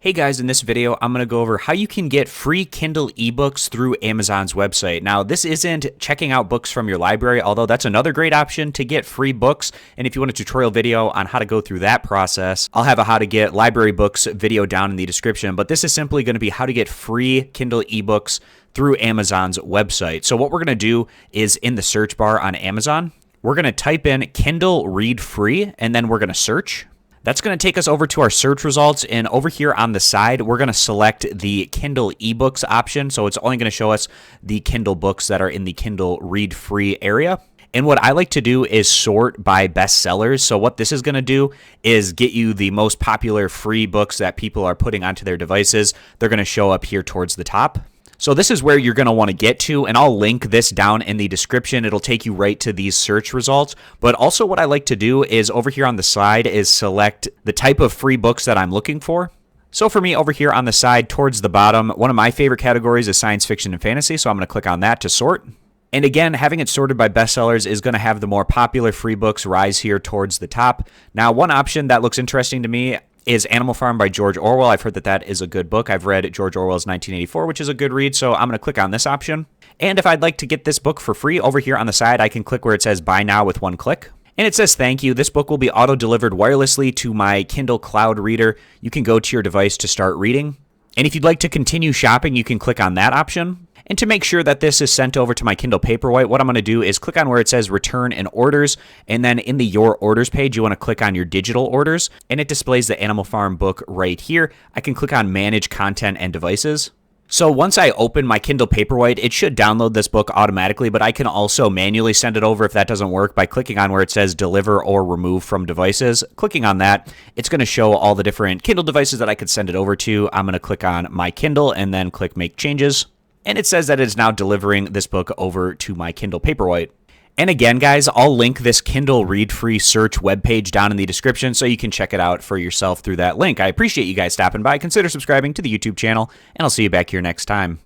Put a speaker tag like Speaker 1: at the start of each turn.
Speaker 1: Hey guys, in this video, I'm going to go over how you can get free Kindle ebooks through Amazon's website. Now, this isn't checking out books from your library, although that's another great option to get free books. And if you want a tutorial video on how to go through that process, I'll have a how to get library books video down in the description. But this is simply going to be how to get free Kindle ebooks through Amazon's website. So what we're going to do is in the search bar on Amazon, we're going to type in Kindle Read Free, and then we're going to search. That's going to take us over to our search results, and over here on the side, we're going to select the Kindle eBooks option. So it's only going to show us the Kindle books that are in the Kindle Read Free area. And what I like to do is sort by bestsellers. So what this is going to do is get you the most popular free books that people are putting onto their devices. They're going to show up here towards the top. So this is where you're going to want to get to, and I'll link this down in the description. It'll take you right to these search results. But also what I like to do is over here on the side is select the type of free books that I'm looking for. So for me over here on the side towards the bottom, one of my favorite categories is science fiction and fantasy. So I'm going to click on that to sort. And again, having it sorted by bestsellers is going to have the more popular free books rise here towards the top. Now, one option that looks interesting to me is Animal Farm by George Orwell. I've heard that that is a good book. I've read George Orwell's 1984, which is a good read, so I'm going to click on this option. And if I'd like to get this book for free, over here on the side, I can click where it says Buy Now with one click. And it says, thank you. This book will be auto-delivered wirelessly to my Kindle Cloud Reader. You can go to your device to start reading. And if you'd like to continue shopping, you can click on that option. And to make sure that this is sent over to my Kindle Paperwhite, what I'm going to do is click on where it says Return and Orders, and then in the Your Orders page, you want to click on your digital orders, and it displays the Animal Farm book right here. I can click on Manage Content and Devices. So once I open my Kindle Paperwhite, it should download this book automatically, but I can also manually send it over if that doesn't work by clicking on where it says Deliver or Remove from Devices. Clicking on that, it's going to show all the different Kindle devices that I could send it over to. I'm going to click on My Kindle and then click Make Changes. And it says that it's now delivering this book over to my Kindle Paperwhite. And again, guys, I'll link this Kindle Read Free search webpage down in the description so you can check it out for yourself through that link. I appreciate you guys stopping by. Consider subscribing to the YouTube channel, and I'll see you back here next time.